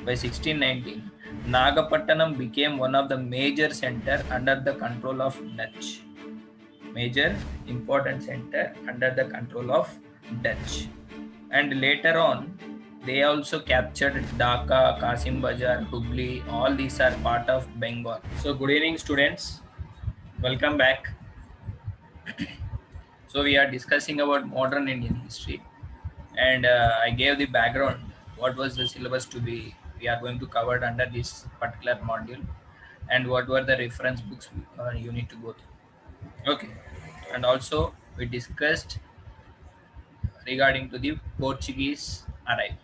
By 1619, Nagapattinam became one of the major center under the control of Dutch. Major important center under the control of Dutch. And later on, they also captured Dhaka, Kasim Bazar, Hubli. All these are part of Bengal. So good evening, students. Welcome back. So we are discussing about modern Indian history, and I gave the background. What was the syllabus to be? We are going to cover under this particular module, and what were the reference books you need to go through. Okay, and also we discussed regarding to the Portuguese arrival.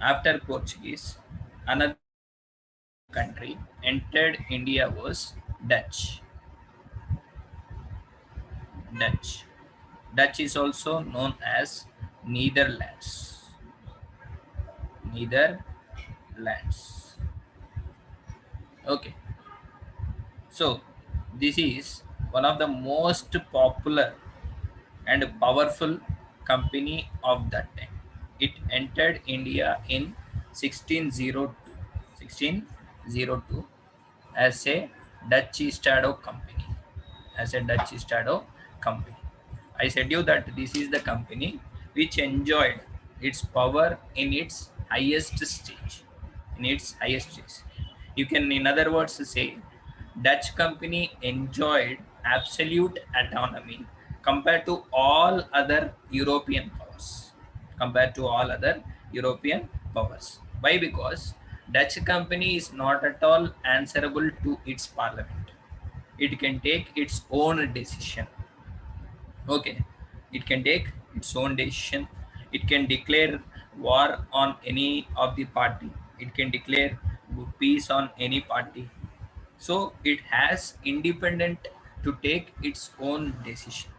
After Portuguese, another country entered India was Dutch. Dutch. Dutch is also known as Netherlands. Netherlands. Okay. So this is one of the most popular and powerful company of that time. It entered India in 1602, 1602 as a Dutch East India company. As a Dutch East India company. I said you that this is the company which enjoyed its power in its highest stage. In its highest stage. You can, in other words, say Dutch company enjoyed absolute autonomy compared to all other European powers. Compared to all other European powers. Why? Because Dutch company is not at all answerable to its parliament. It can take its own decision. Okay, it can take its own decision. It can declare war on any of the party. It can declare peace on any party. So it has independent to take its own decision.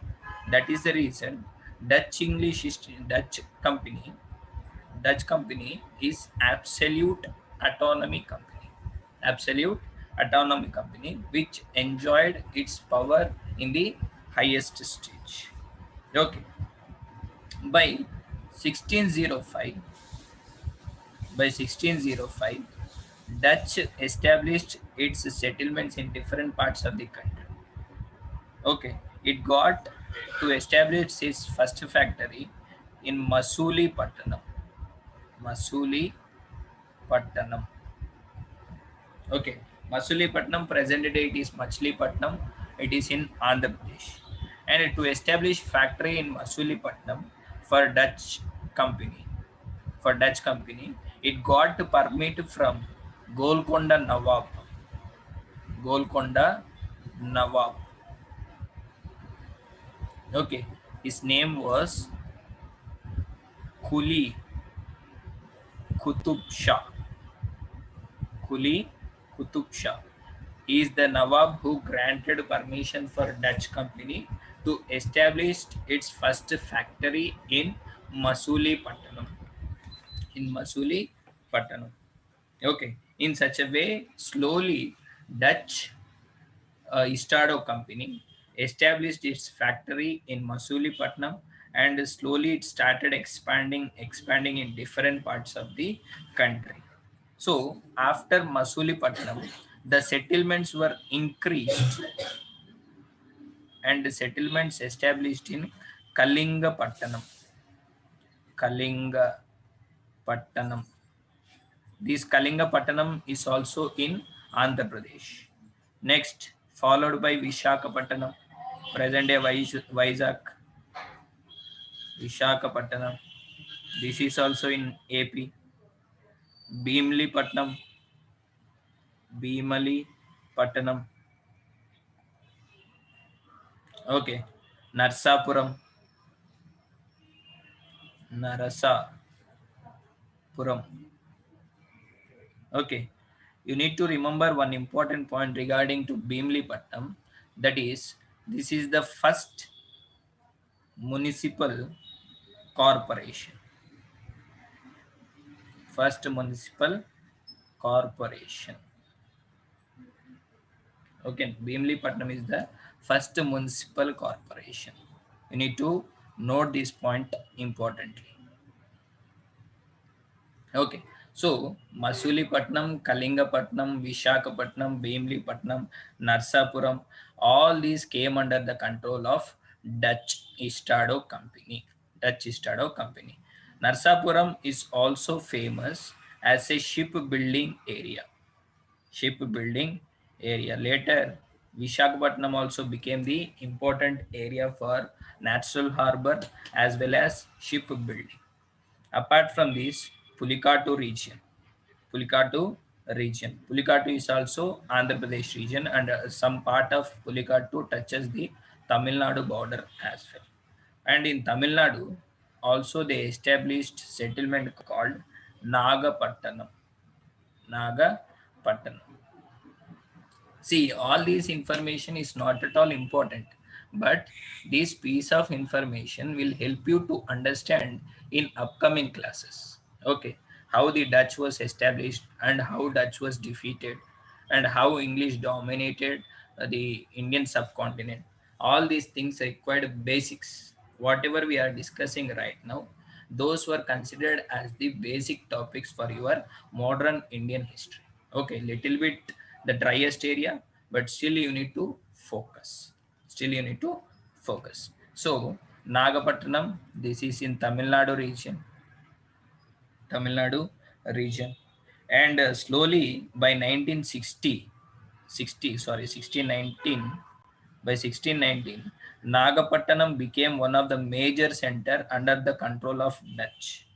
That is the reason Dutch English history, Dutch company is absolute autonomy company. Absolute autonomy company which enjoyed its power in the highest stage. Okay. By 1605, by 1605, Dutch established its settlements in different parts of the country. Okay, it got to establish its first factory in Masulipatanam. Masulipatanam. Okay, Masulipatanam present day it is Machilipatnam. It is in Andhra Pradesh, and to establish factory in Masulipatanam for Dutch company. For Dutch company, it got permit from Golconda Nawab. Golconda Nawab. Okay, his name was Kuli Kutub Shah. Kuli Kutub Shah. He is the Nawab who granted permission for Dutch company to establish its first factory in Masulipatanam. In Masulipatanam. Okay. In such a way, slowly Dutch Istado company established its factory in Masulipatanam, and slowly it started expanding in different parts of the country. So after Masulipatanam, the settlements were increased and settlements established in Kalingapattanam. Kalingapattanam. This Kalingapattanam is also in Andhra Pradesh. Next, followed by Vishakhapattanam, present day Vizag, Vishakhapattanam. This is also in AP. Bhimlipatnam, Bhimalipattanam. Okay. Narsapuram, Narasapuram. Okay. You need to remember one important point regarding to Bhimlipatnam. That is, this is the first municipal corporation. First municipal corporation. Okay, Bhimlipatnam is the first municipal corporation. You need to note this point importantly. Okay, So Masulipatnam, Kalingapatnam, Vishakhapatnam, Bhimlipatnam, Narsapuram, all these came under the control of Dutch East India Company. Dutch East India Company. Narsapuram is also famous as a shipbuilding area. Shipbuilding area. Later, Vishakhapatnam also became the important area for natural harbor as well as shipbuilding. Apart from this, Pulikatu region. Pulikatu region. Pulikatu is also Andhra Pradesh region, and some part of Pulikatu touches the Tamil Nadu border as well. And in Tamil Nadu, also they established settlement called Nagapattanam. Nagapattanam. See, all this information is not at all important, but this piece of information will help you to understand in upcoming classes. Okay, how the Dutch was established and how Dutch was defeated and how English dominated the Indian subcontinent. All these things required basics. Whatever we are discussing right now, those were considered as the basic topics for your modern Indian history. Okay, little bit the driest area, but still you need to focus. Still you need to focus. So Nagapattinam, this is in Tamil Nadu region. Tamil Nadu region. And slowly by 1960, 1619, by 1619, Nagapattinam became one of the major center under the control of Dutch.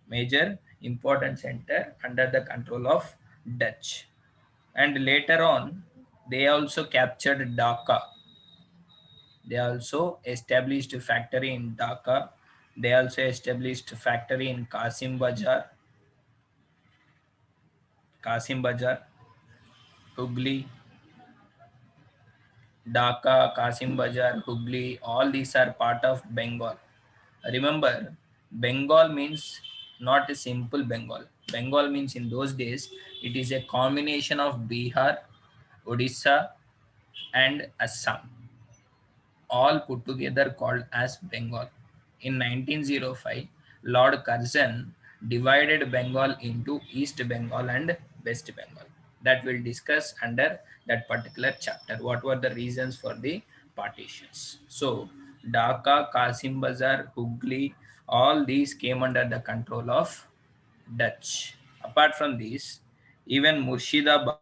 Major important center under the control of Dutch. And later on, they also captured Dhaka. They also established a factory in Dhaka. They also established a factory in Kasim Bazar, Hubli, Dhaka, Kasim Bazar, Hubli, all these are part of Bengal. Remember, Bengal means not a simple Bengal. Bengal means in those days, it is a combination of Bihar, Odisha, and Assam, all put together called as Bengal. In 1905, Lord Curzon divided Bengal into East Bengal and West Bengal. That we'll discuss under that particular chapter. What were the reasons for the partitions? So, Dhaka, Kasim Bazar, Hooghly, all these came under the control of Dutch. Apart from this, even Murshidabad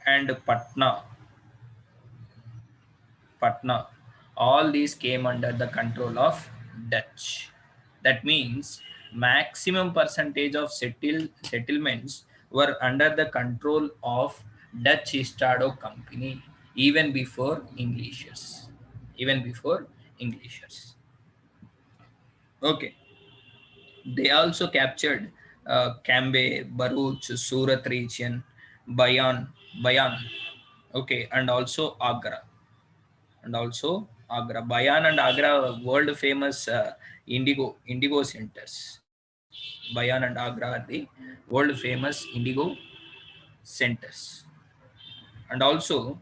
and Patna, all these came under the control of Dutch. That means maximum percentage of settlements were under the control of Dutch East India Company even before Englishers. Even before Englishers. Okay. They also captured Cambay, Bharuch, Surat region, Bayan, okay, and also Agra. Bayan and Agra world famous indigo centers. Bayan and Agra are the world famous indigo centers. And also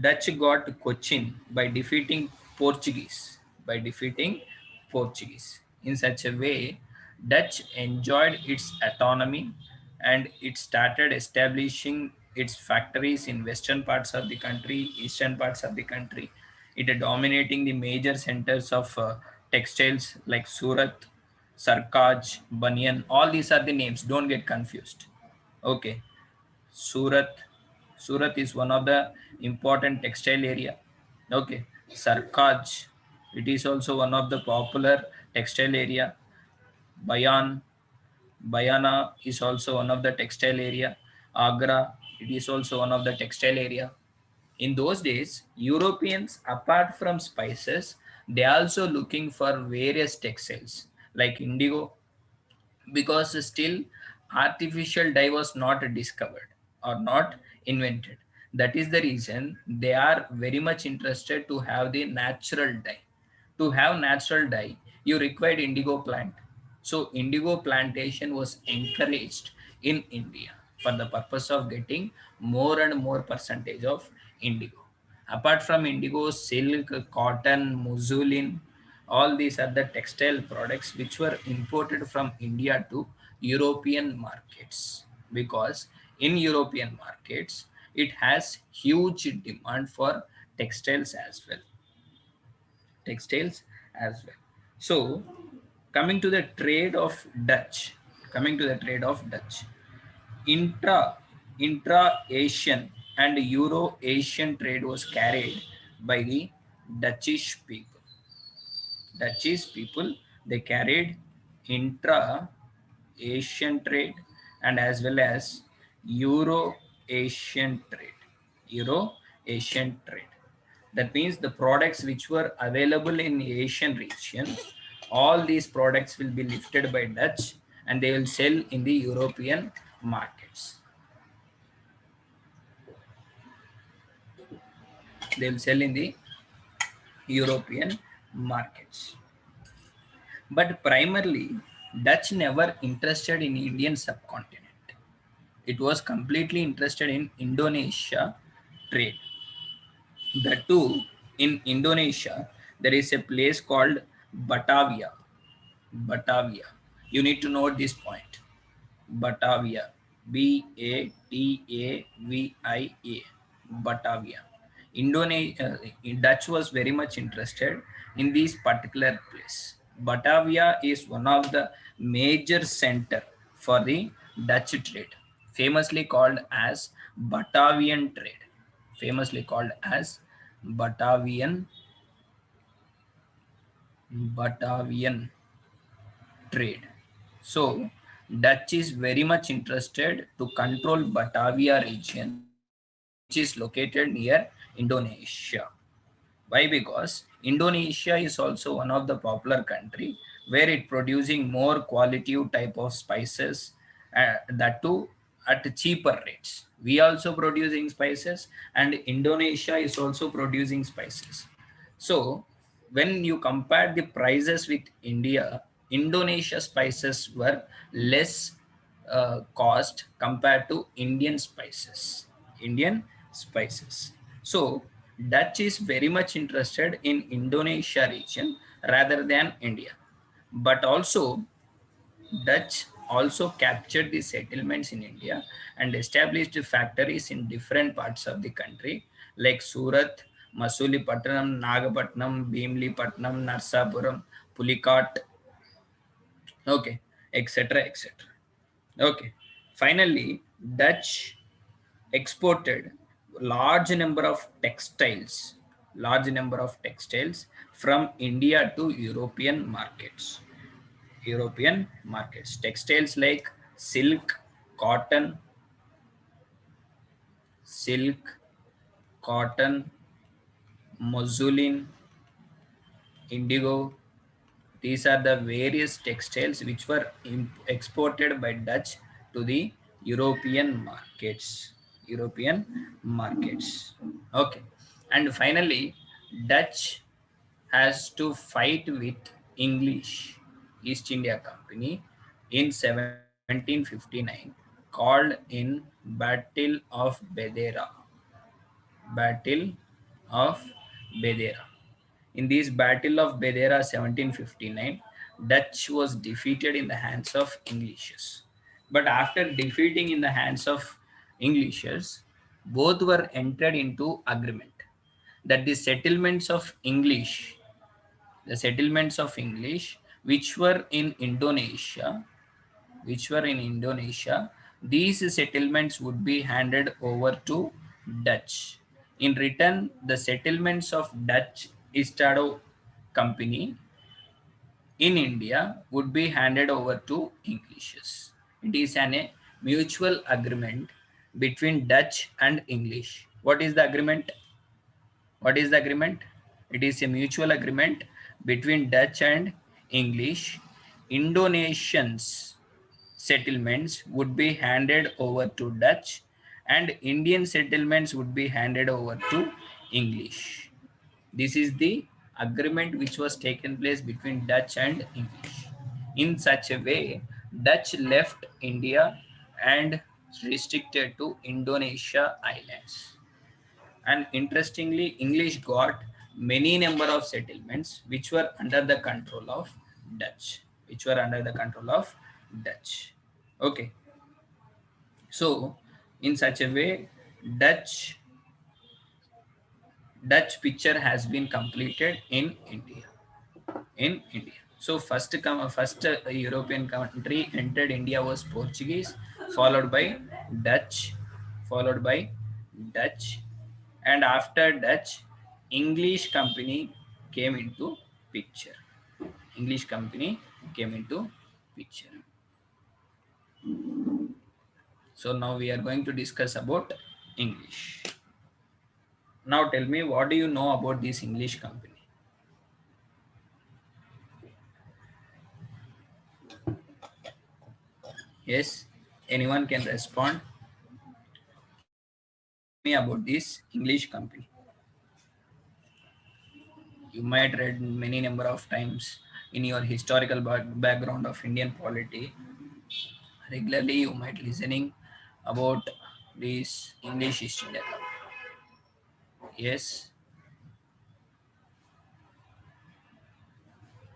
Dutch got Cochin by defeating Portuguese. By defeating Portuguese. In such a way, Dutch enjoyed its autonomy and it started establishing its factories in western parts of the country, eastern parts of the country. It dominating the major centers of textiles like Surat, Sarkaj, Banyan. All these are the names. Don't get confused. Okay. Surat. Surat is one of the important textile area. Okay. Sarkaj. It is also one of the popular textile area. Bayan. Bayana is also one of the textile area. Agra. It is also one of the textile area. In those days, Europeans, apart from spices, they also looking for various textiles like indigo, because still artificial dye was not discovered or not invented. That is the reason they are very much interested to have the natural dye. To have natural dye, you required indigo plant. So indigo plantation was encouraged in India for the purpose of getting more and more percentage of indigo. Apart from indigo, silk, cotton, muslin, All these are the textile products which were imported from India to European markets, because in European markets it has huge demand for textiles as well. Textiles as well. So coming to the trade of Dutch, coming to the trade of Dutch, intra intra Asian and Euro Asian trade was carried by the Dutchish people. Dutchish people, they carried intra Asian trade and as well as Euro Asian trade. Euro Asian trade. That means the products which were available in the Asian region, all these products will be lifted by Dutch and they will sell in the European markets. They will sell in the European markets. But primarily, Dutch never interested in Indian subcontinent. It was completely interested in Indonesia trade. The two, in Indonesia, there is a place called Batavia. Batavia. You need to note this point. Batavia. Batavia. Batavia. Indonesia, Dutch was very much interested in this particular place. Batavia is one of the major center for the Dutch trade, famously called as Batavian trade. Famously called as Batavian Batavian trade. So Dutch is very much interested to control Batavia region, which is located near Indonesia. Why? Because Indonesia is also one of the popular country where it producing more qualitative type of spices, that too at cheaper rates. We also producing spices and Indonesia is also producing spices. So when you compare the prices with India, Indonesia spices were less cost compared to Indian spices. Indian spices. So Dutch is very much interested in Indonesia region rather than India. But also Dutch also captured the settlements in India and established factories in different parts of the country like Surat, Masulipatnam, Nagapatnam, Bhimlipatnam, Narsapuram, Pulicat, okay, etc. etc. Okay. Finally, Dutch exported large number of textiles from India to European markets. Textiles like silk, cotton, silk, cotton, muslin, indigo. These are the various textiles which were exported by Dutch to the European markets. European markets. Okay. And finally, Dutch has to fight with English East India Company in 1759, called in Battle of Bedera. Battle of Bedera. In this Battle of Bedera 1759, Dutch was defeated in the hands of Englishers. But after defeating in the hands of Englishers, both were entered into agreement that the settlements of English which were in Indonesia, these settlements would be handed over to Dutch. In return, the settlements of Dutch East India Company in India would be handed over to Englishes. It is a mutual agreement between Dutch and English. What is the agreement? What is the agreement? It is a mutual agreement between Dutch and English. Indonesians settlements would be handed over to Dutch and Indian settlements would be handed over to English. This is the agreement which was taken place between Dutch and English. In such a way, Dutch left India and restricted to Indonesia islands. And interestingly, English got many number of settlements which were under the control of Dutch, which were under the control of Dutch. Okay. So in such a way, Dutch picture has been completed in India. In India. So first European country entered India was Portuguese, followed by Dutch, followed by Dutch, and after Dutch, English company came into picture. English company came into picture. So now we are going to discuss about English. Now tell me, what do you know about this English company? Yes, anyone can respond me about this English company. You might read many number of times in your historical background of Indian polity. Regularly, you might listening about this English East India Company. Yes,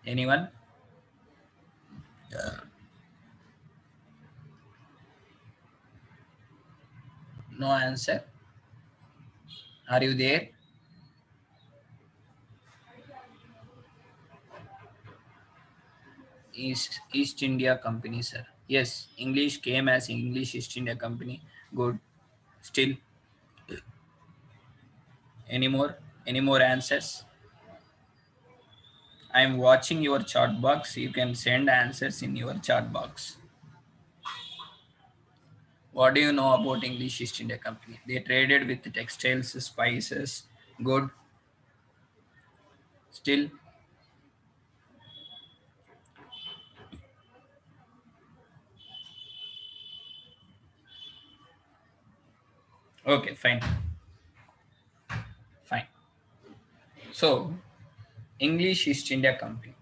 anyone? No answer. Are you there? East India Company, sir. Yes, English came as English East India Company. Good. Still, any more? Any more answers? I am watching your chat box. You can send answers in your chat box. What do you know about English East India Company? They traded with textiles, spices, good. Still, okay, fine, fine. So, English East India Company.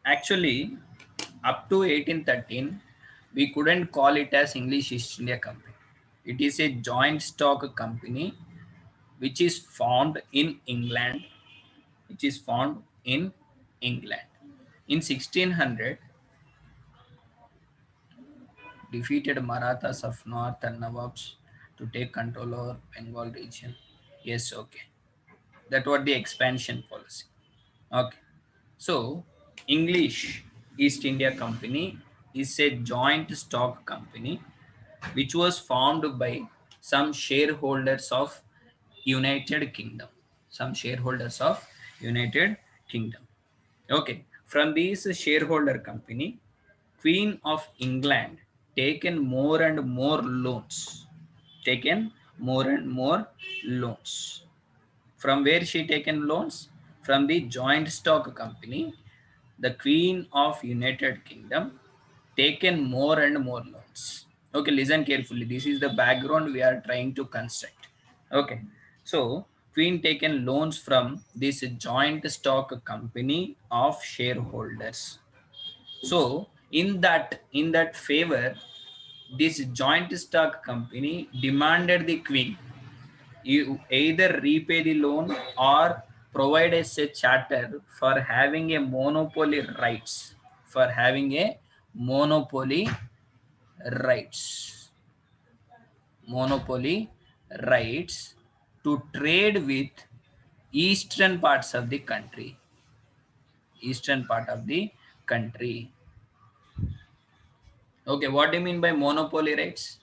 Actually, up to 1813, we couldn't call it as English East India Company. It is a joint stock company which is found in England, which is found in England. In 1600, defeated Marathas of North and Nawabs to take control over Bengal region. Yes, okay. That was the expansion policy. Okay. So, English East India Company is a joint stock company which was formed by some shareholders of United Kingdom. Some shareholders of United Kingdom. Okay. From this shareholder company, Queen of England taken more and more loans. Taken more and more loans. From where she taken loans? From the joint stock company, the Queen of United Kingdom taken more and more loans. Okay, listen carefully. This is the background we are trying to construct. Okay, so Queen taken loans from this joint stock company of shareholders. So in that favor, this joint stock company demanded the Queen, you either repay the loan or provide us a charter for having a monopoly rights, for having a monopoly rights, monopoly rights to trade with eastern parts of the country, eastern part of the country. Okay, what do you mean by monopoly rights?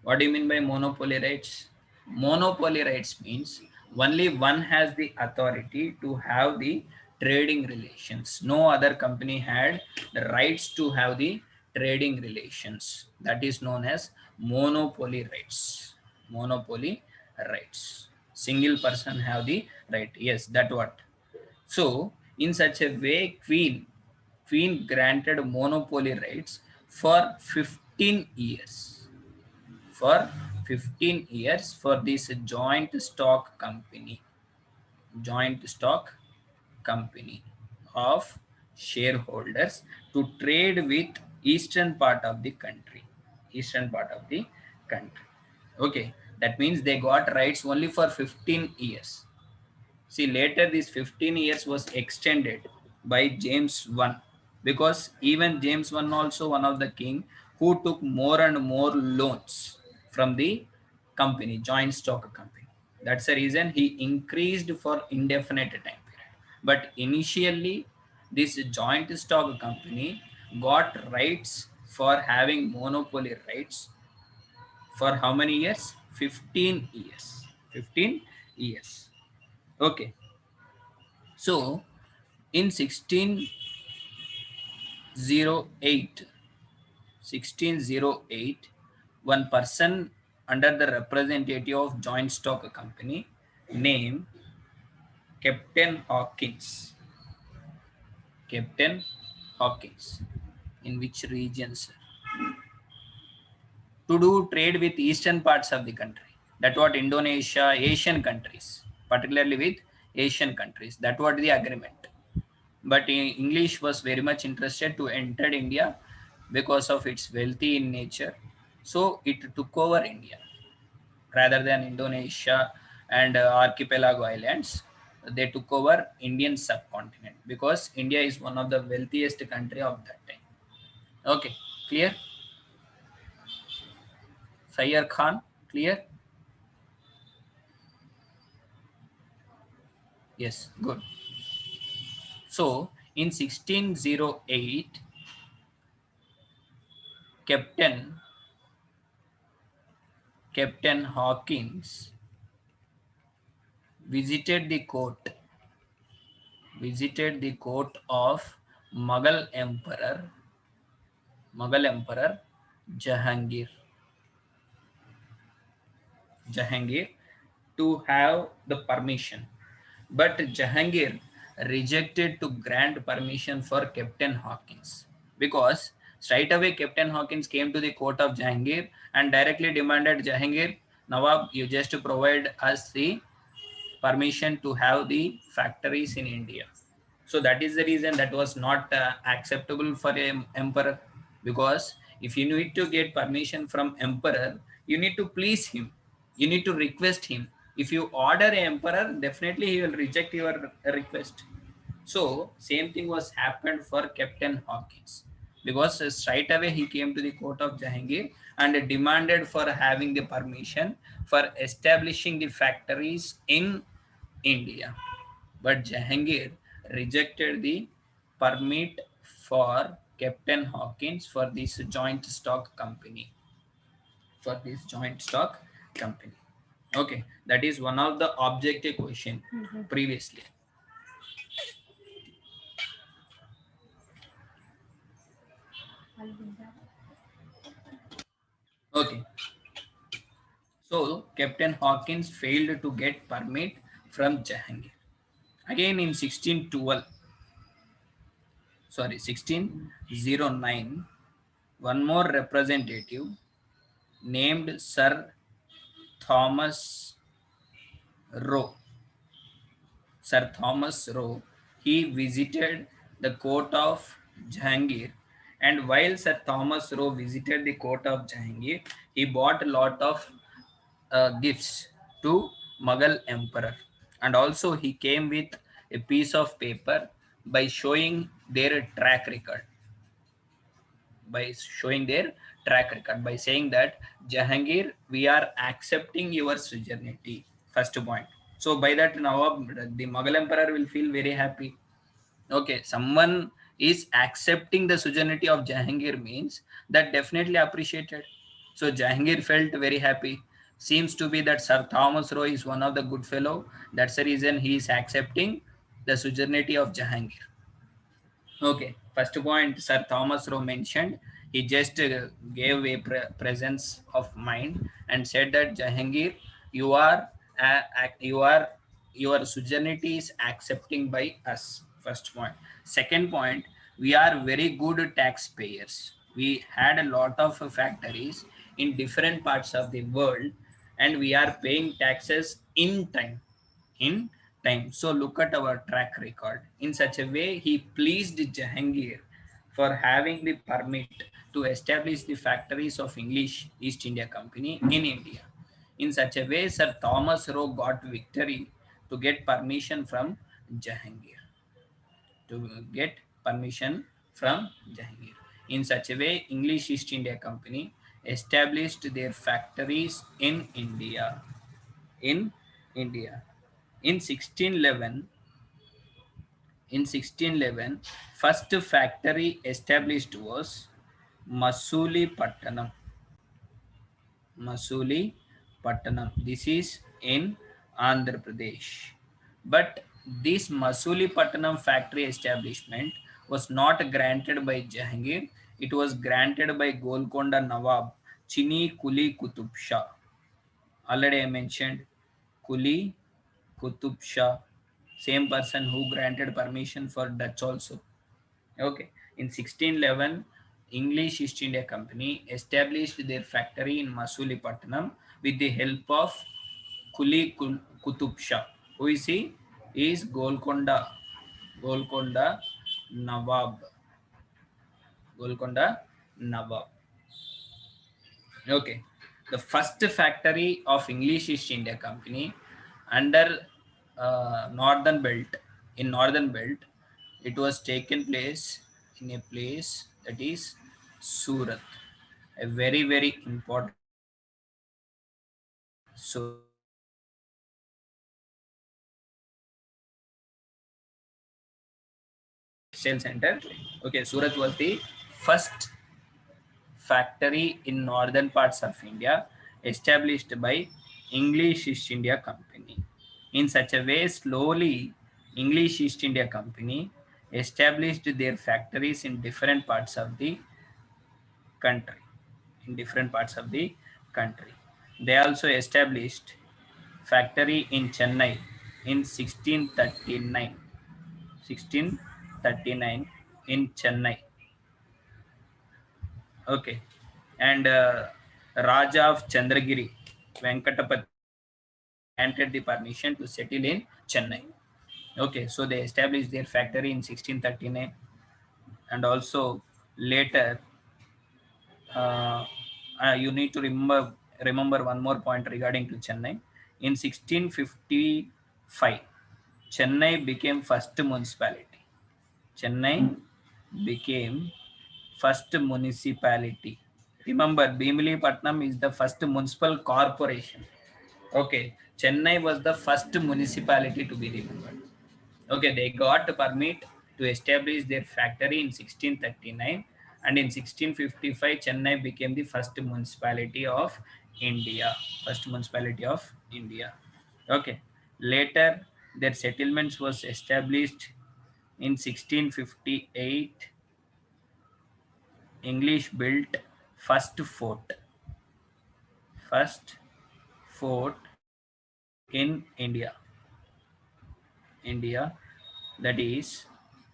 What do you mean by monopoly rights? Monopoly rights means only one has the authority to have the trading relations. No other company had the rights to have the trading relations. That is known as monopoly rights. Monopoly rights. Single person have the right. Yes, that what. So, in such a way, Queen granted monopoly rights for 15 years. For 15 years for this joint stock company. Joint stock company of shareholders to trade with eastern part of the country. Eastern part of the country. Okay. That means they got rights only for 15 years. See, later this 15 years was extended by James I, because even James I also one of the king who took more and more loans from the company, joint stock company. That's the reason he increased for indefinite time period. But initially, this joint stock company got rights for having monopoly rights for how many years? 15 years. 15 years. Okay. So in 1608, one person under the representative of joint stock company named Captain Hawkins. Captain Hawkins. In which region, sir? To do trade with eastern parts of the country. That what Indonesia, Asian countries, particularly with Asian countries. That what the agreement. But English was very much interested to enter India because of its wealthy in nature. So it took over India rather than Indonesia and archipelago islands. They took over Indian subcontinent because India is one of the wealthiest country of that time. Okay, clear? Sayyar Khan, clear? Yes, good. So in 1608, Captain Hawkins visited the court of Mughal Emperor Jahangir to have the permission. But Jahangir rejected to grant permission for Captain Hawkins, because straight away Captain Hawkins came to the court of Jahangir and directly demanded, Jahangir, Nawab, you just provide us the permission to have the factories in India. So that is the reason that was not acceptable for an emperor, because if you need to get permission from emperor, you need to please him, you need to request him. If you order an emperor, definitely he will reject your request. So same thing was happened for Captain Hawkins, because straight away he came to the court of Jahangir and demanded for having the permission for establishing the factories in India. But Jahangir rejected the permit for Captain Hawkins for this joint stock company. Okay, that is one of the objective question previously. Okay. So Captain Hawkins failed to get permit from Jahangir. Again in 1609, one more representative named Sir Thomas Roe. He visited the court of Jahangir, and while Sir Thomas Roe visited the court of Jahangir, he bought a lot of gifts to Mughal emperor, and also he came with a piece of paper by showing their track record. By saying that, Jahangir, we are accepting your suzerainty. First point. So by that, now the Mughal emperor will feel very happy. Okay, someone is accepting the suzerainty of Jahangir means that definitely appreciated. So Jahangir felt very happy. Seems to be that Sir Thomas Roe is one of the good fellow. That's the reason he is accepting the suzerainty of Jahangir. Okay, first point Sir Thomas Roe mentioned, he just gave a presence of mind and said that, Jahangir, you are your suzerainty is accepting by us. First point. Second point, we are very good taxpayers. We had a lot of factories in different parts of the world, and we are paying taxes in time. So look at our track record. In such a way, he pleased Jahangir for having the permit to establish the factories of English East India Company in India. In such a way, Sir Thomas Roe got victory to get permission from Jahangir. To get permission from Jahangir. In such a way, English East India Company established their factories in India. In India. In 1611, in 1611, first factory established was Masuli Pattanam. Masuli Pattanam. This is in Andhra Pradesh. But this Masuli Pattanam factory establishment was not granted by Jahangir. It was granted by Golconda Nawab Chini Kuli Kutub Shah. Already I mentioned Kuli Kutub Shah, same person who granted permission for Dutch also. Okay, in 1611, English East India Company established their factory in Masulipatanam with the help of Kuli Kutub Shah. Who is he? He is Golconda Nawab. Golconda Nawab. Okay, the first factory of English East India Company under Northern Belt, in Northern Belt, it was taken place in a place that is Surat, a very very important Surat. Textile center. Okay, Surat was the first factory in northern parts of India established by English East India Company. In such a way, slowly English East India Company established their factories in different parts of the country. In different parts of the country. They also established factory in Chennai in 1639. 1639 in Chennai. Okay. And Raja of Chandragiri, Venkatapati, granted the permission to settle in Chennai. Okay, so they established their factory in 1639, and also later, uh, you need to remember one more point regarding to Chennai. In 1655, Chennai became first municipality. Chennai became first municipality. Remember, Bhimli Patnam is the first municipal corporation. Okay, Chennai was the first municipality to be remembered. Okay, they got a permit to establish their factory in 1639, and in 1655 Chennai became the first municipality of India. First municipality of India. Okay, later their settlements was established in 1658. English built first fort. First fort in India. India, that is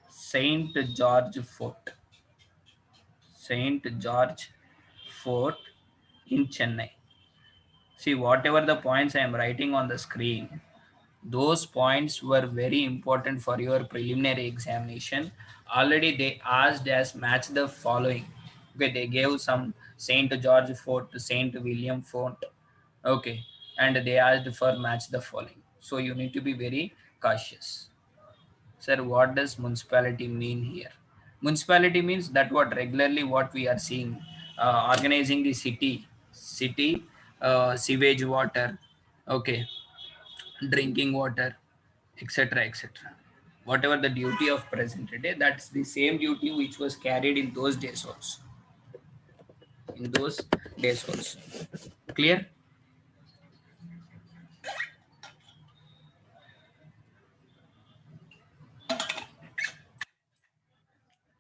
Saint George Fort. Saint George Fort in Chennai. See, whatever the points I am writing on the screen, those points were very important for your preliminary examination. Already they asked as match the following. Okay, they gave some Saint George Fort to Saint William Fort. Okay, and they asked for match the following. So you need to be very cautious. Sir, what does municipality mean here? Municipality means that what regularly what we are seeing, organizing the city, sewage water, okay, drinking water, etc., etc. Whatever the duty of present day, that's the same duty which was carried in those days also. In those days also. Clear?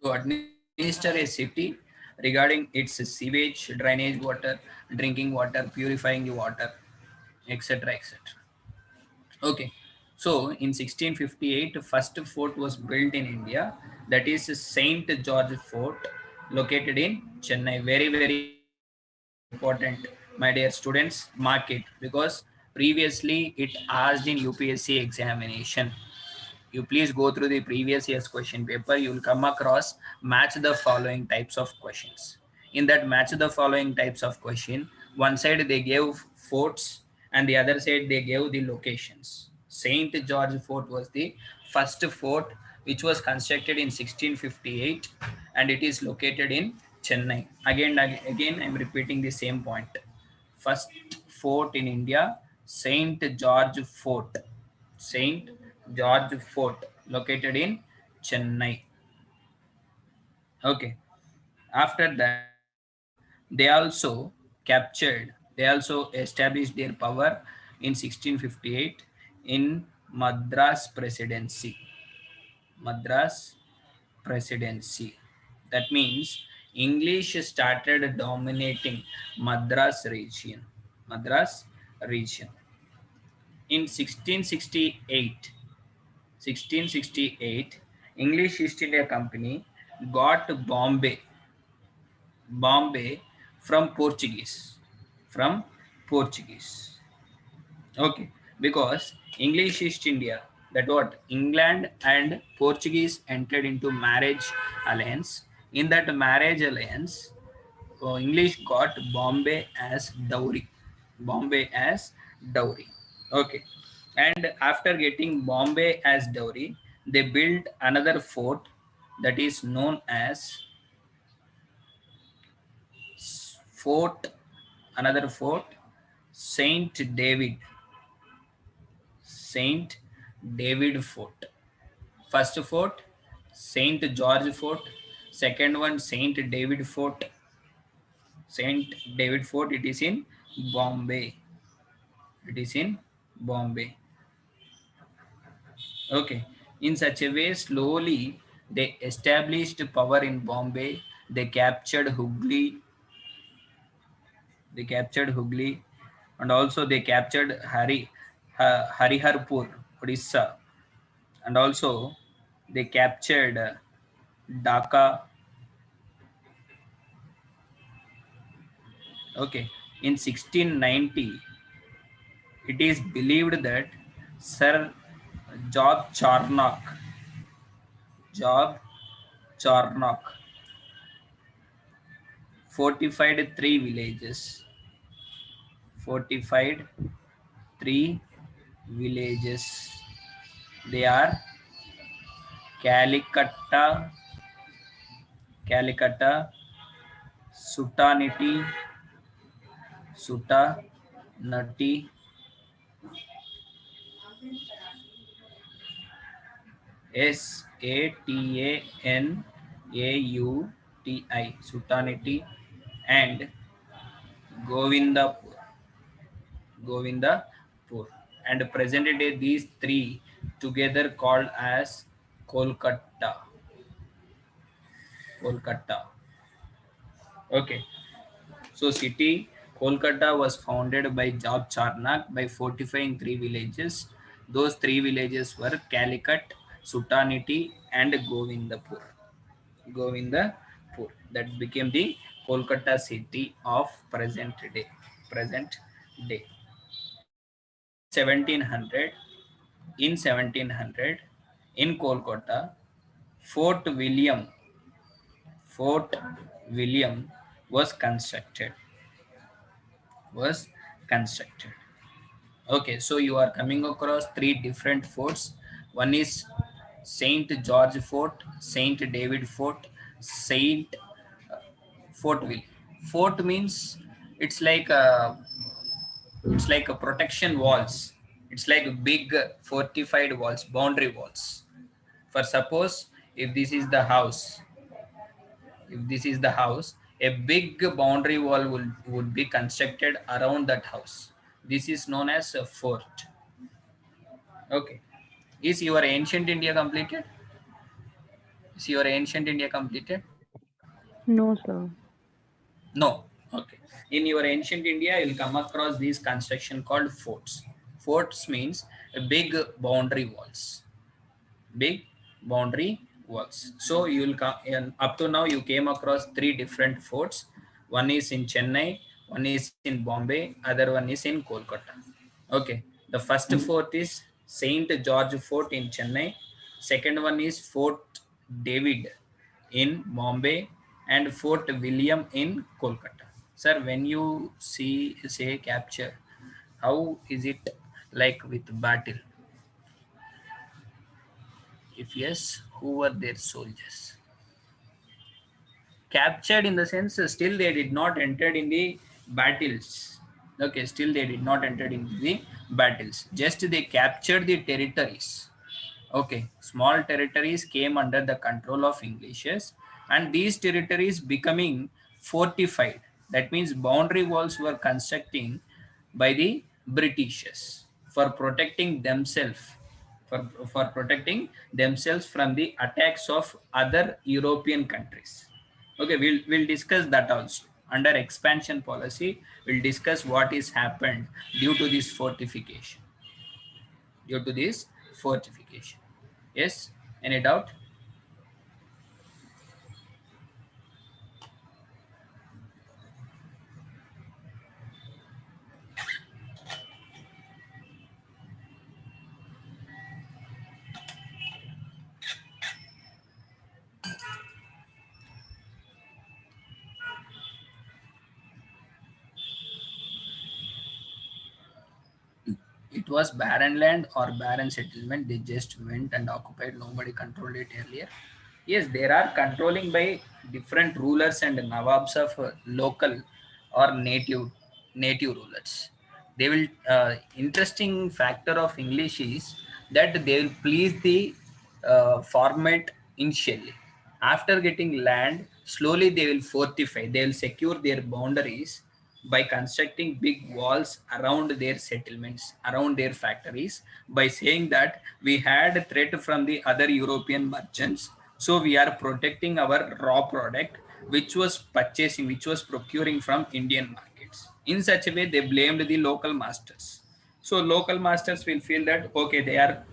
To administer a city regarding its sewage, drainage water, drinking water, purifying the water, etc., etc. Okay, so in 1658, first fort was built in India. That is Saint George Fort, located in Chennai. Very very important, my dear students. Mark it because previously it asked in UPSC examination. You please go through the previous year's question paper. You will come across match the following types of questions. In that match the following types of question, one side they gave forts and the other side they gave the locations. St. George Fort was the first fort which was constructed in 1658 and it is located in Chennai. Again, I'm repeating the same point. First fort in India, St. George Fort. St. George Fort located in Chennai. Okay. After that, they also established their power in 1658 in Madras Presidency. Madras Presidency. That means English started dominating Madras region. Madras region. In 1668, English East India Company got Bombay from Portuguese. From Portuguese. Okay, because English East India, that what England and Portuguese entered into marriage alliance. In that marriage alliance, English got Bombay as dowry. Bombay as dowry. Okay, and after getting Bombay as dowry, they built another fort that is known as Fort, another fort, Saint David. Saint David Fort. First fort, Saint George Fort. Second one, Saint David Fort. Saint David Fort, it is in Bombay. It is in Bombay. Okay. In such a way, slowly they established power in Bombay. They captured Hooghly. They captured Hooghly, and also they captured Hariharpur, Odisha, and also they captured Dhaka. Okay, in 1690, it is believed that Sir Job Charnock, Job Charnock fortified three villages. Fortified three villages. They are Calicut, Calicut, Sutaniti, Sutanati, Satanaui, Sutaniti, and Govindapur. Govindapur. And present day, these three together called as Kolkata. Kolkata. Okay. So city Kolkata was founded by Job Charnock by fortifying three villages. Those three villages were Calicut, Sutaniti, and Govindapur. Govindapur. That became the Kolkata city of present day. Present day. In 1700, in 1700, in Kolkata, Fort William, Fort William was constructed. Was constructed. Okay, so you are coming across three different forts. One is Saint George Fort, Saint David Fort, Saint Fort William. Fort means it's like a protection walls. It's like big fortified walls, boundary walls. For suppose if this is the house, if this is the house, a big boundary wall would be constructed around that house. This is known as a fort. Okay. Is your ancient India completed? Is your ancient India completed? No, sir. No. Okay. In your ancient India, you'll come across these construction called forts. Forts means a big boundary walls. Big boundary walls. So you will come, and up to now you came across three different forts. One is in Chennai, one is in Bombay, other one is in Kolkata. Okay, the first fort is Saint George Fort in Chennai. Second one is Fort David in Bombay, and Fort William in Kolkata. Sir, when you say capture, how is it like with battle? If yes, who were their soldiers? Captured in the sense still they did not entered in the battles. Okay, still they did not entered in the battles. Just they captured the territories. Okay, small territories came under the control of Englishes, and these territories becoming fortified. That means boundary walls were constructing by the Britishers for protecting themselves, for protecting themselves from the attacks of other European countries. Okay, we'll discuss that also. Under expansion policy, we'll discuss what is happened due to this fortification. Due to this fortification. Yes, any doubt? It was barren land or barren settlement. They just went and occupied. Nobody controlled it earlier. Yes, there are controlling by different rulers and nawabs of local or native rulers. They will interesting factor of English is that they will please the format initially. After getting land, slowly they will fortify. They will secure their boundaries by constructing big walls around their settlements, around their factories, by saying that we had a threat from the other European merchants, so we are protecting our raw product, which was purchasing, which was procuring from Indian markets. In such a way, they blamed the local masters. So local masters will feel that okay, they are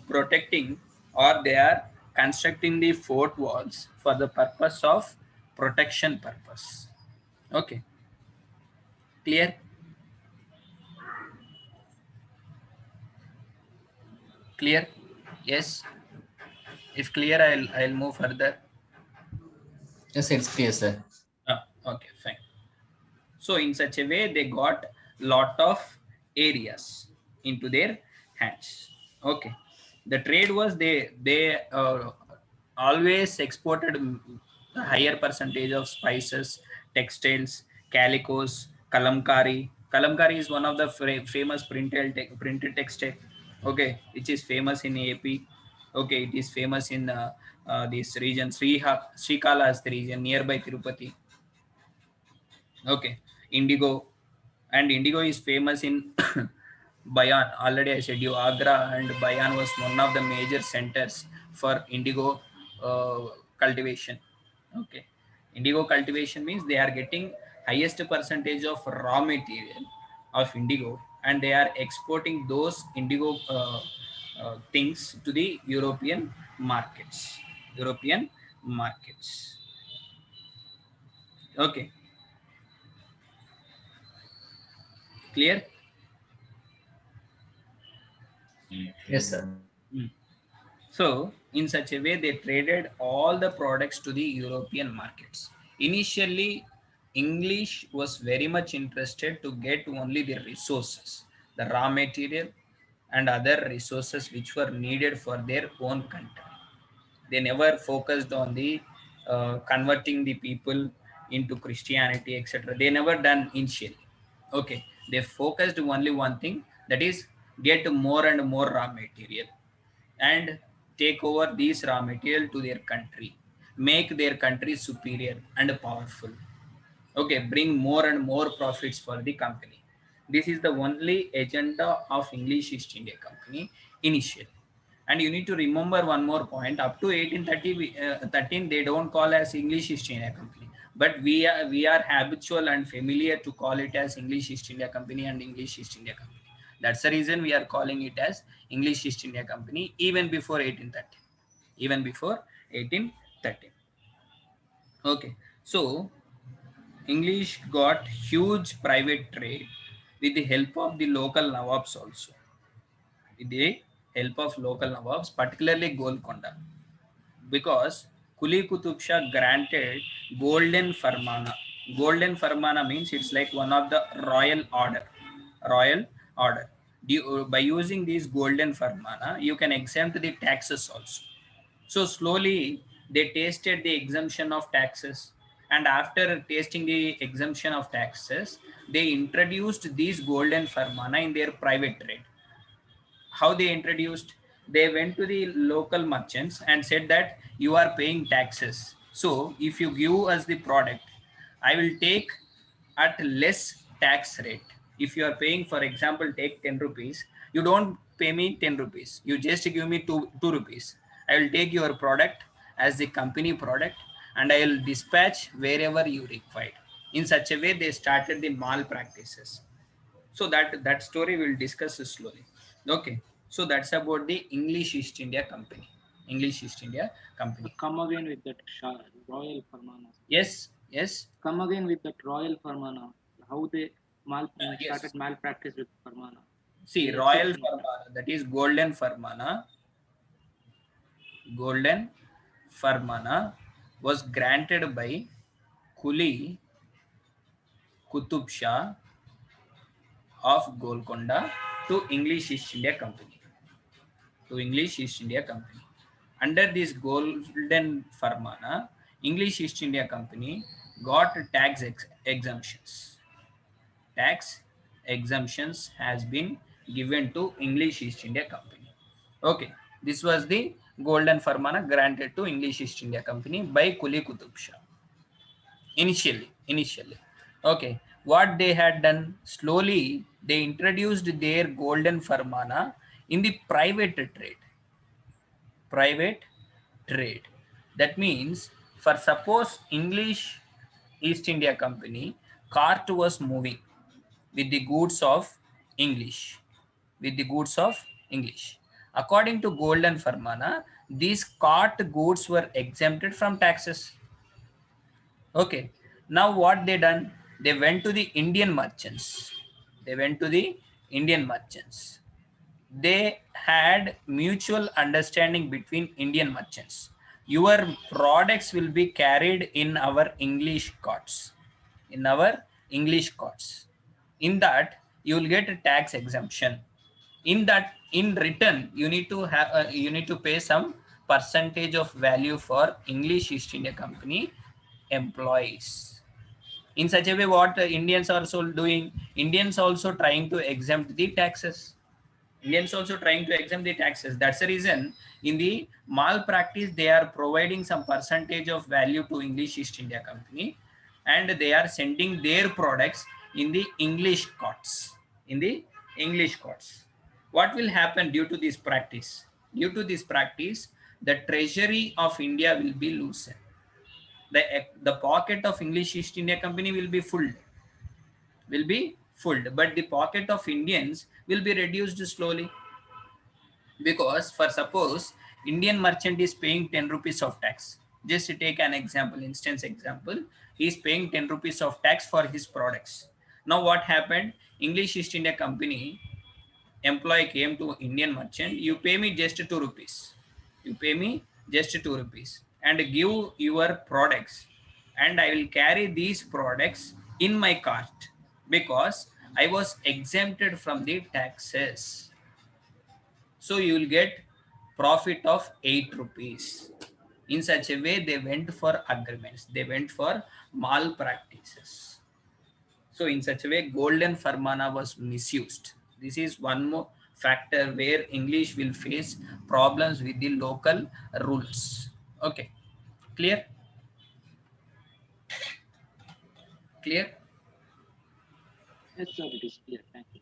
protecting or they are constructing the fort walls for the purpose of protection purpose. Okay, clear? Clear? Yes. If clear, I'll move further. Yes, it's clear, sir. Okay, fine. So in such a way, they got lot of areas into their hands. Okay. The trade was they always exported a higher percentage of spices, textiles, calicos, kalamkari. Kalamkari is one of the famous printed textile. Okay, which is famous in AP. Okay, it is famous in this region. Srikala is the region nearby Tirupati. Okay, indigo, and indigo is famous in Bayan. Already I said you Agra and Bayan was one of the major centers for indigo cultivation. Okay, indigo cultivation means they are getting highest percentage of raw material of indigo, and they are exporting those indigo things to the European markets. European markets. Okay, clear. Yes, sir. Mm. So, in such a way, they traded all the products to the European markets. Initially, English was very much interested to get only the resources, the raw material, and other resources which were needed for their own country. They never focused on the converting the people into Christianity, etc. They never done initially. Okay, they focused only one thing, that is get more and more raw material and take over these raw material to their country, make their country superior and powerful. Okay, bring more and more profits for the company. This is the only agenda of English East India Company initially. And you need to remember one more point, up to 1830 13 they don't call as English East India Company, but we are habitual and familiar to call it as English East India Company and English East India Company. That's the reason we are calling it as English East India Company even before 1813. Even before 1813. Okay, so English got huge private trade with the help of the local Nawabs also. With the help of local Nawabs, particularly Golconda. Because Kuli Qutub Shah granted Golden Farmana. Golden Farmana means it's like one of the royal order. Royal order. By using this Golden Farmana, you can exempt the taxes also. So slowly they tasted the exemption of taxes, and after tasting the exemption of taxes, they introduced these golden farmana in their private trade. How they introduced? They went to the local merchants and said that you are paying taxes. So if you give us the product, I will take at less tax rate. If you are paying, for example, take 10 rupees, you don't pay me 10 rupees. You just give me 2 rupees. I will take your product as the company product and I will dispatch wherever you require. In such a way, they started the malpractices. So that story we'll discuss slowly. Okay, so that's about the English East India Company. English East India Company. Come again with that royal farmana. Yes. Come again with that royal farmana. How they Yes. started malpractice with farmana. See, The Royal exception of that. Farmana, that is Golden Farmana. Golden Farmana was granted by Kuli Kutub Shah of Golconda to English East India Company. To English East India Company. Under this Golden Farmana, English East India Company got tax exemptions. Tax exemptions has been given to English East India Company. Okay, this was the Golden Farmana granted to English East India Company by Kuli Kutub Shah. Initially. Okay, what they had done, slowly they introduced their Golden Farmana in the private trade. That means, for suppose English East India Company cart was moving with the goods of English, According to Golden Farmana, these cart goods were exempted from taxes. Okay. Now what they done? They went to the Indian merchants. They had mutual understanding between Indian merchants. Your products will be carried in our English courts. In that, you will get a tax exemption. In return, you need to pay some percentage of value for English East India Company employees. In such a way, what Indians are also doing, Indians also trying to exempt the taxes. That's the reason in the malpractice they are providing some percentage of value to English East India Company, and they are sending their products in the English courts. What will happen due to this practice? The treasury of India will be loosened. The pocket of English East India Company will be full, but the pocket of Indians will be reduced slowly. Because for suppose Indian merchant is paying 10 rupees of tax. Just to take an example, he is paying 10 rupees of tax for his products. Now what happened? English East India Company employee came to Indian merchant, you pay me just 2 rupees. And give your products, and I will carry these products in my cart because I was exempted from the taxes. So you will get profit of 8 rupees. In such a way, they went for agreements. They went for malpractices. So in such a way, Golden Farmana was misused. This is one more factor where English will face problems with the local rules. Okay, clear? Clear? Yes, sir, it is clear. Thank you.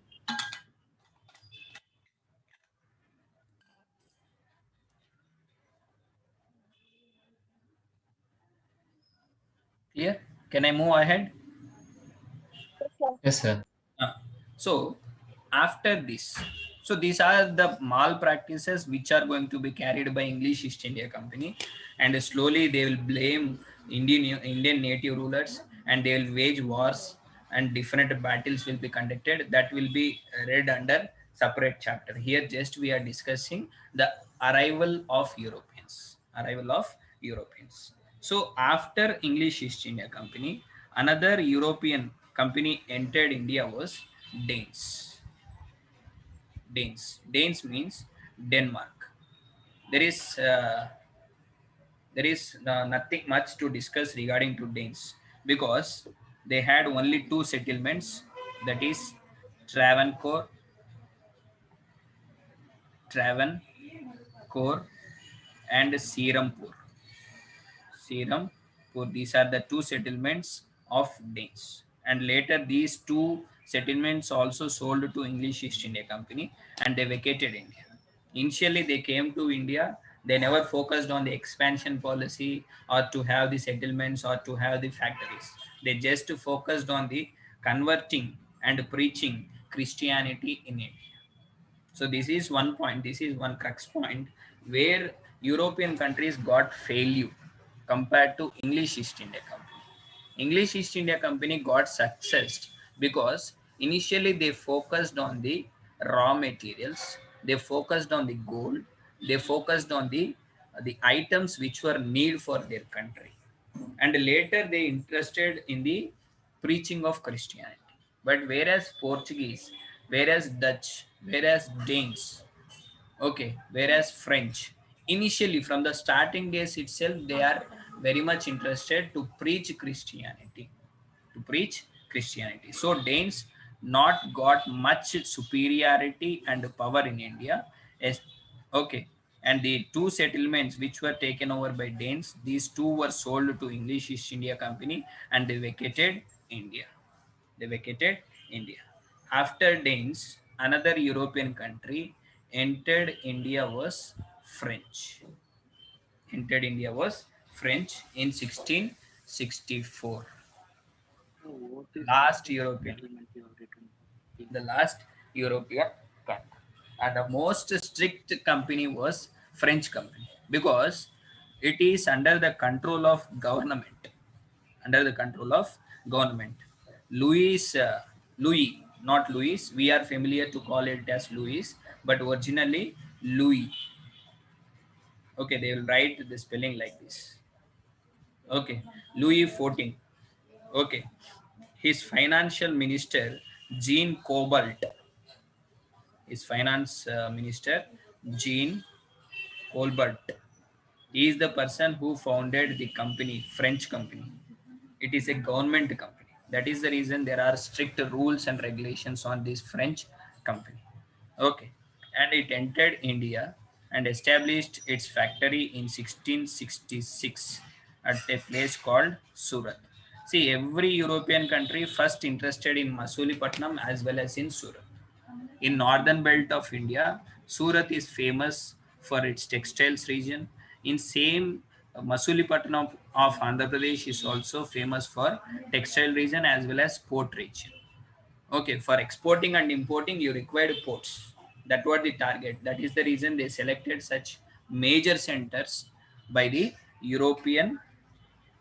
Clear? Can I move ahead? Yes, sir. So after this, so these are the malpractices which are going to be carried by English East India Company, and slowly they will blame Indian native rulers, and they will wage wars, and different battles will be conducted. That will be read under separate chapter. Here just we are discussing the arrival of Europeans. So after English East India Company, another European company entered India was Danes. Danes means Denmark. There is there is nothing much to discuss regarding to Danes, because they had only two settlements, that is Travancore, Travancore and Serampore. Serampore. These are the two settlements of Danes. And later these two settlements also sold to English East India Company and they vacated India. Initially they came to India, they never focused on the expansion policy or to have the settlements or to have the factories. They just focused on the converting and preaching Christianity in India. So this is one point, this is one crux point where European countries got failure compared to English East India Company. English East India Company got success because initially they focused on the raw materials, they focused on the gold, they focused on the items which were need for their country. And later they interested in the preaching of Christianity. But whereas Portuguese, whereas Dutch, whereas Danes, okay, whereas French, initially from the starting days itself, they are very much interested to preach Christianity, to preach Christianity. So Danes not got much superiority and power in India. Yes, okay. And the two settlements which were taken over by Danes, these two were sold to English East India Company and they vacated India. They vacated India. After Danes, another European country entered India was French. Entered India was French in 1664. So what is Last the European, settlement you have written? the last European country. And the most strict company was French company because it is under the control of government. Under the control of government. Louis, Louis, not Louis. We are familiar to call it as Louis, but originally Louis. Okay, they will write the spelling like this. Okay, Louis 14. Okay, his financial minister Jean Cobalt, his finance minister Jean Colbert, he is the person who founded the company, French company. It is a government company. That is the reason there are strict rules and regulations on this French company. Okay, and it entered India and established its factory in 1666 at a place called Surat. See, every European country first interested in Masulipatanam as well as in Surat. In northern belt of India, Surat is famous for its textiles region. In same Masulipatanam of Andhra Pradesh is also famous for textile region as well as port region. Okay, for exporting and importing, you required ports. That was the target. That is the reason they selected such major centers by the European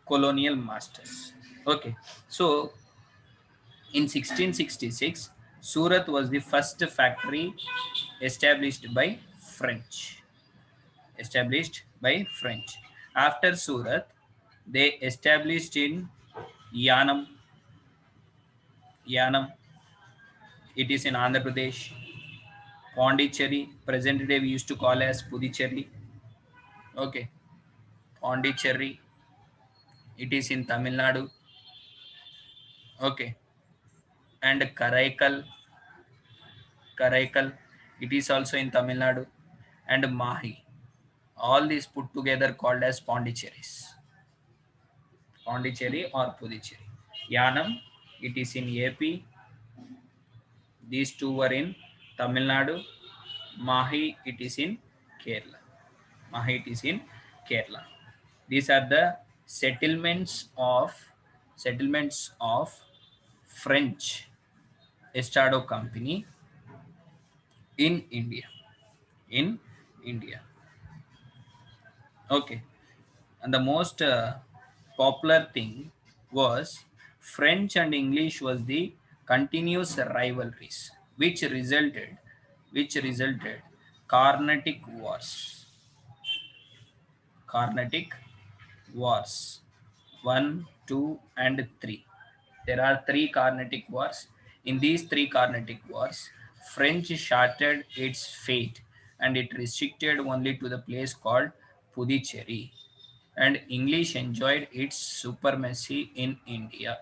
colonial masters. Okay, so in 1666, Surat was the first factory established by French. Established by French. After Surat, they established in Yanam. Yanam. It is in Andhra Pradesh. Pondicherry, present day we used to call as Puducherry. Okay, Pondicherry, it is in Tamil Nadu. Okay, and Karaikal, it is also in Tamil Nadu, and Mahi. All these put together called as Pondicherries. Pondicherry or Puducherry. Yanam, it is in AP. These two were in Tamil Nadu. Mahi, it is in Kerala. Mahi, it is in Kerala. These are the settlements of French Estado Company in India. In India. Okay. And the most popular thing was French and English was the continuous rivalries, which resulted Carnatic Wars. Carnatic Wars 1, 2, and 3. There are three Carnatic Wars. In these three Carnatic Wars, French shattered its fate and it restricted only to the place called Puducherry. and English enjoyed its supremacy in India.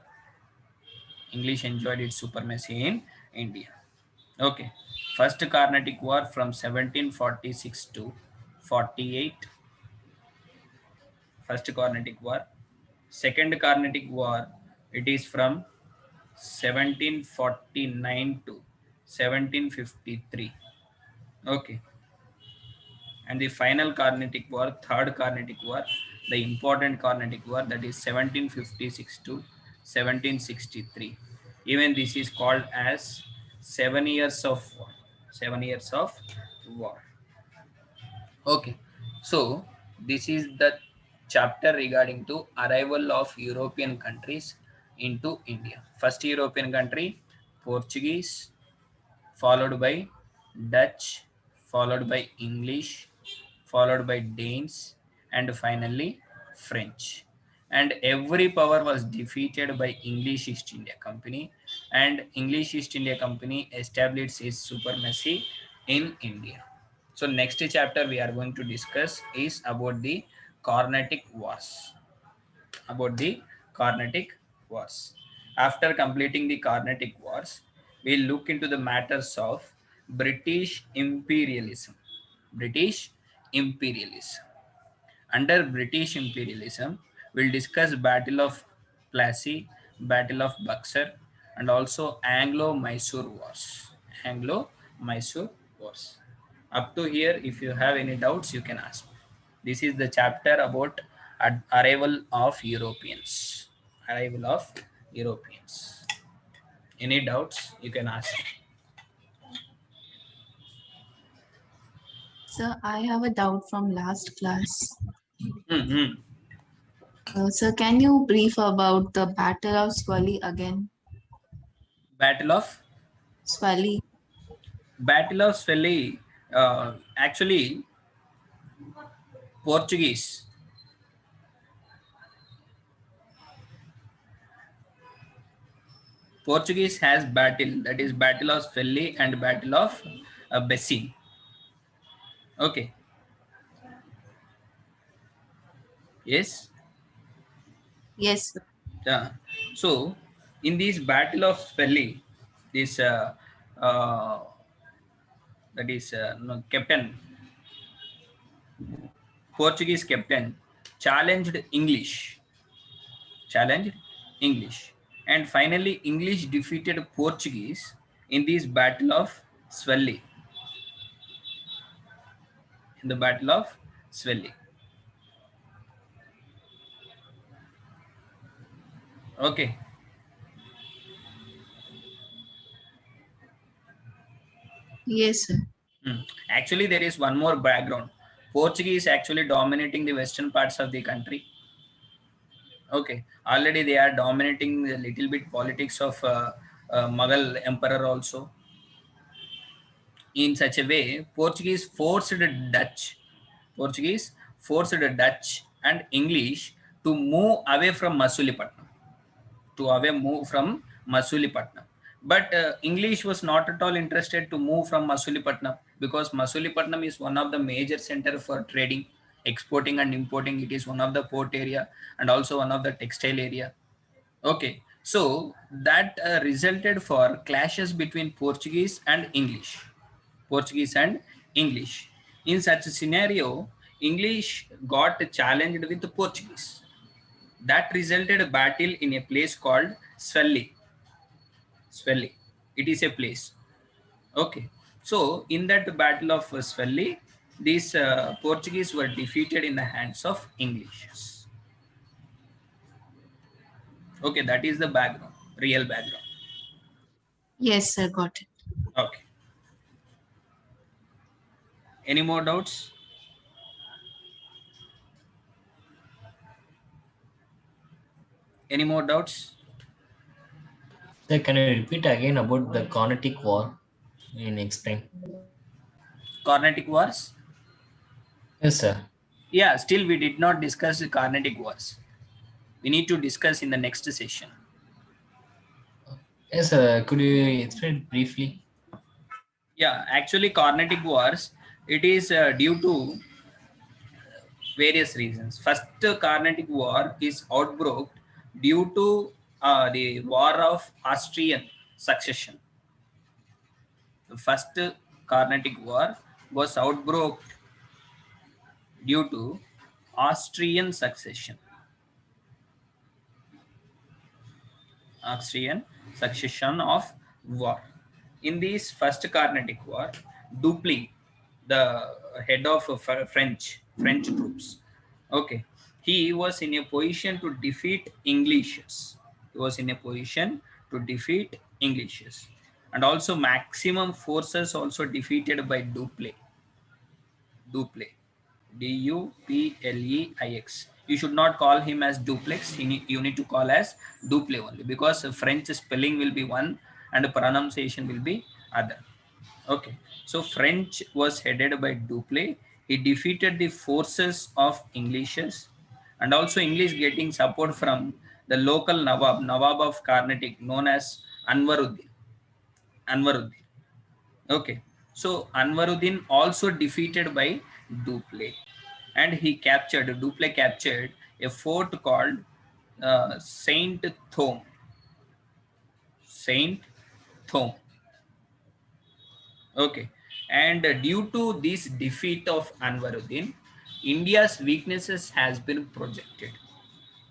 English enjoyed its supremacy in India. Okay. First Carnatic War from 1746 to 48. First Carnatic War. Second Carnatic War, it is from 1749 to 1753. Okay. And the final Carnatic War, third Carnatic War, the important Carnatic War, that is 1756 to 1763. Even this is called as 7 years of war. 7 years of war. Okay, so this is the chapter regarding to arrival of European countries into India. First European country, Portuguese, followed by Dutch, followed by English, followed by Danes, and finally French. And every power was defeated by English East India Company, and English East India Company established its supremacy in India. So next chapter we are going to discuss is about the Carnatic Wars. About the Carnatic Wars. After completing the Carnatic Wars, we'll look into the matters of British imperialism. British imperialism. Under British imperialism, we'll discuss Battle of Plassey, Battle of Buxar, and also Anglo-Mysore Wars. Anglo-Mysore Wars. Up to here, if you have any doubts, you can ask. This is the chapter about arrival of Europeans. Arrival of Europeans. Any doubts, you can ask. Sir, I have a doubt from last class. Mm-hmm. Sir, can you brief about the Battle of Swally again? Battle of Swally. Battle of Swally. Actually, Portuguese. Portuguese has battle, that is Battle of Swally and Battle of Bessin. Okay. Yes. Yes, sir. Yeah. So in this Battle of Swally, this uh, that is no, captain, Portuguese captain challenged English. Challenged English. And finally, English defeated Portuguese in this Battle of Swally. In the Battle of Swally. Okay. Yes, sir. Actually, there is one more background. Portuguese actually dominating the western parts of the country. Okay, already they are dominating a little bit politics of Mughal emperor also. In such a way, Portuguese forced Dutch and English to move away from Masulipatam. Move from Masulipatam. But English was not at all interested to move from Masulipatam because Masulipatam is one of the major center for trading, exporting and importing. It is one of the port area and also one of the textile area. Okay, so that resulted for clashes between Portuguese and English. Portuguese and English. In such a scenario, English got challenged with the Portuguese. That resulted a battle in a place called Swally. Swally. It is a place. Okay. So in that battle of Swally, these Portuguese were defeated in the hands of English. Okay, that is the background, real background. Yes, sir, got it. Okay. Any more doubts? Any more doubts? Sir, can you repeat again about the Carnatic War in explain? Carnatic Wars? Yes, sir. Yeah, still we did not discuss the Carnatic Wars. We need to discuss in the next session. Yes, sir. Could you explain briefly? Yeah, actually Carnatic Wars, it is due to various reasons. First Carnatic War is outbroke due to the War of Austrian Succession. The first Carnatic War was outbroke due to Austrian succession. Austrian succession of war. In this first Carnatic War, Dupleix, the head of French troops, okay, he was in a position to defeat Englishes. He was in a position to defeat Englishes, and also maximum forces also defeated by Dupleix. Dupleix. Dupleix. You should not call him as duplex. You need to call as Dupleix only, because French spelling will be one and pronunciation will be other. Okay. So French was headed by Dupleix. He defeated the forces of Englishes, and also English getting support from the local Nawab of Carnatic, known as Anwaruddin. Anwaruddin. Okay, so Anwaruddin also defeated by Dupleix, and Dupleix captured a fort called Saint Thome. Saint Thome. Okay, and due to this defeat of Anwaruddin, India's weaknesses has been projected.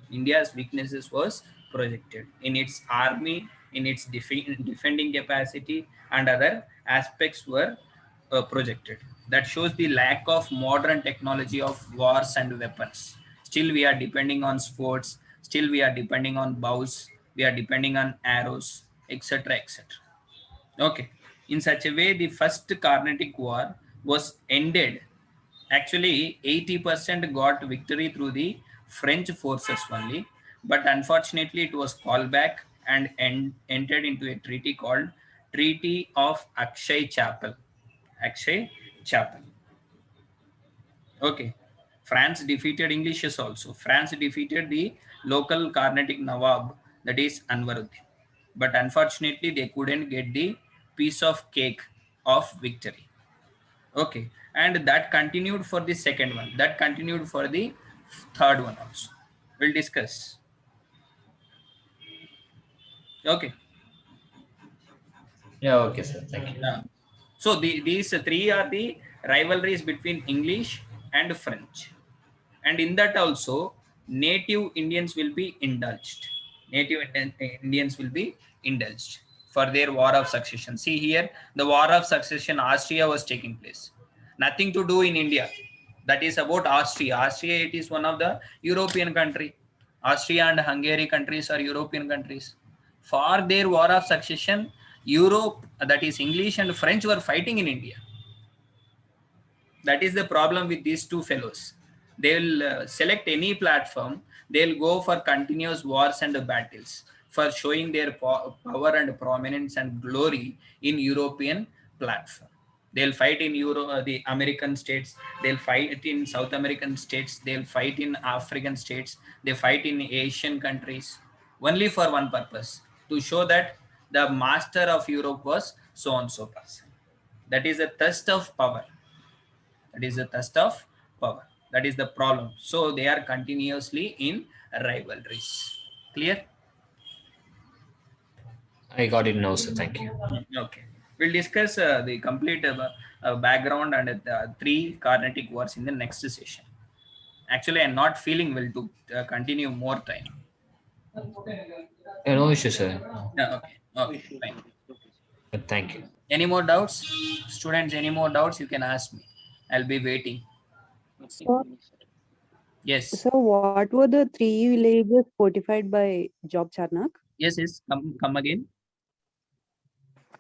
India's weaknesses was projected in its army, in its defending capacity, and other aspects were projected. That shows the lack of modern technology of wars and weapons. Still, we are depending on swords. Still, we are depending on bows. We are depending on arrows, etc., etc. Okay. In such a way, the first Carnatic War was ended. Actually, 80% got victory through the French forces only, but unfortunately, it was called back and entered into a treaty called Treaty of Akshay Chapel. Akshay Chapel. Okay. France defeated Englishes also. France defeated the local Carnatic Nawab, that is Anwaruddin. But unfortunately, they couldn't get the piece of cake of victory. Okay. And that continued for the second one. That continued for the third one also. We'll discuss. Okay. Yeah, okay, sir. Thank you. So these three are the rivalries between English and French. And in that also, native Indians will be indulged. Native Indians will be indulged for their war of succession. See here, the war of succession, Austria was taking place. Nothing to do in India. That is about Austria. Austria, it is one of the European country. Austria and Hungary countries are European countries. For their war of succession, Europe, that is English and French, were fighting in India. That is the problem with these two fellows. They'll select any platform. They'll go for continuous wars and battles for showing their power and prominence and glory in European platform. They'll fight in the American states. They'll fight in South American states. They'll fight in African states. They fight in Asian countries, only for one purpose, to show that the master of Europe was so and so person. That is a thirst of power. That is the thirst of power. That is the problem. So they are continuously in rivalries. Clear? I got it now, sir. Thank you. Okay. We'll discuss the complete background and three Carnatic Wars in the next session. Actually, I'm not feeling well to continue more time. Yeah, no issue, sir. Yeah, okay. Okay. Fine. Thank you. Any more doubts? Students, any more doubts? You can ask me. I'll be waiting. So, Yes. so what were the three villages fortified by Job Charnak? Yes, yes. Come again.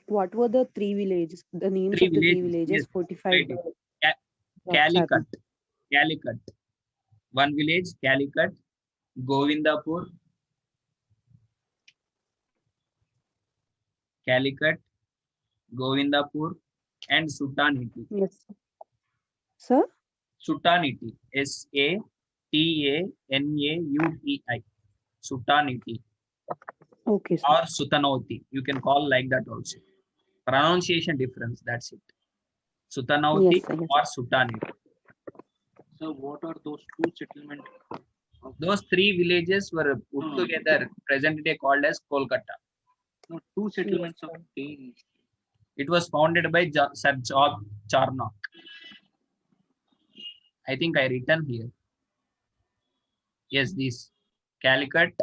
What were the three villages? The names of the three villages yes. fortified Right. by Calicut. Calicut. One village, Calicut, Govindapur, Calicut, Govindapur, and Sutaniti. Yes. Sir? Sutaniti. Satanauti. Sutaniti. Okay, sir. Or Sutanauti. You can call like that also. Pronunciation difference. That's it. Sutanauti Yes, sir, yes. or Sutaniti. So what are those two settlements? Those three villages were put together, present day called as Kolkata. No, two settlements of Danes. It was founded by Sir George Charnock. I think I written here. Yes, these Calicut,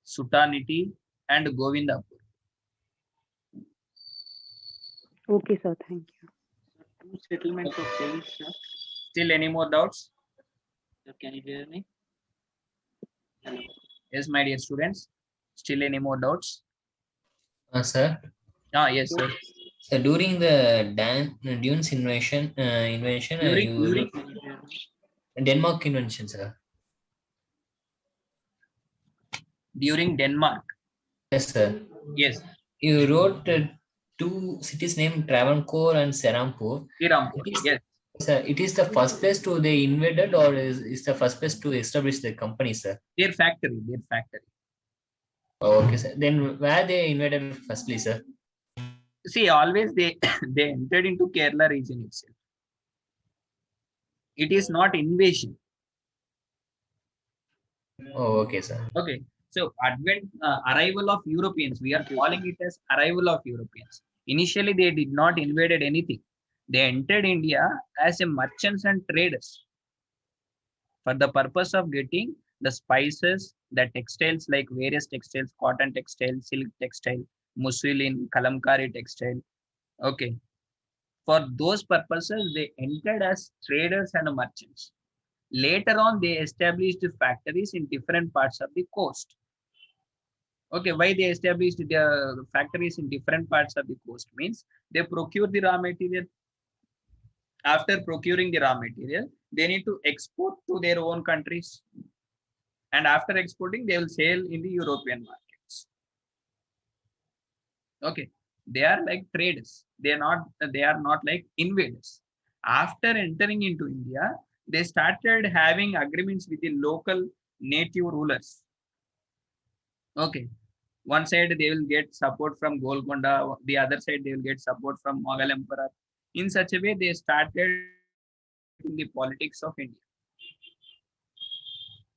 Sutaniti, and Govindapur. Okay, sir. Thank you. So two settlements of Danes, sir. Still any more doubts? Sir, can you hear me? Hello. Yes, my dear students. Still any more doubts? Sir, Yes, sir. so during the Dunes invasion, During Can you hear me? Denmark invention, sir. during Denmark. Yes, sir. Yes, You wrote two cities named Travancore and Serampore. Srirampur. Yes. Sir, it is the first place to they invaded, or is the first place to establish the company, sir? Their factory. Oh, okay, sir. Then where they invaded firstly, sir? See, always they they entered into Kerala region itself. It is not invasion. Oh, okay, sir. Okay. So arrival of Europeans, we are calling it as arrival of Europeans. Initially, they did not invaded anything. They entered India as a merchants and traders for the purpose of getting the spices, the textiles like various textiles, cotton textile, silk textile, muslin, kalamkari textile. Okay. For those purposes, they entered as traders and merchants. Later on, they established factories in different parts of the coast. Okay, why they established the factories in different parts of the coast means they procure the raw material. After procuring the raw material, they need to export to their own countries. And after exporting, they will sell in the European markets. Okay, they are like traders. They are not like invaders. After entering into India, they started having agreements with the local native rulers. Okay, one side they will get support from Golconda, the other side they will get support from Mughal Emperor. In such a way, they started in the politics of India.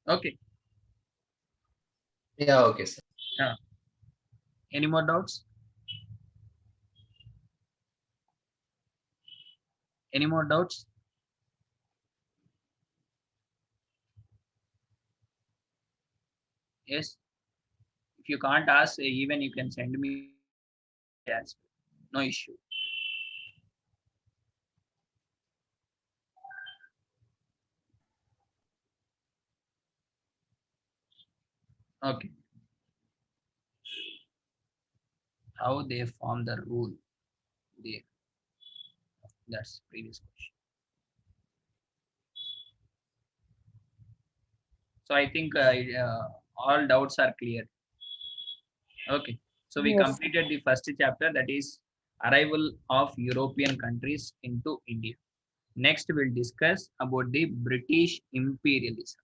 Okay. Yeah, okay, sir. Any more doubts? Any more doubts? Yes. If you can't ask, even you can send me. Yes. No issue. Okay. How they form the rule there. That's previous question. So I think all doubts are clear. Okay. So we Yes. completed the first chapter, that is arrival of European countries into India. Next, we'll discuss about the British imperialism,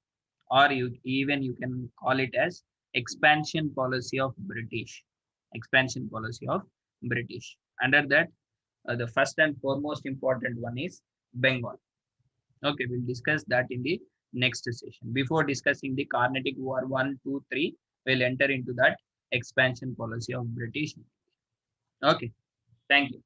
or you can call it as expansion policy of British. Expansion policy of British. Under that, the first and foremost important one is Bengal. Okay, we'll discuss that in the next session. Before discussing the Cartic War 1, 2, 3, we'll enter into that expansion policy of British. Okay, thank you.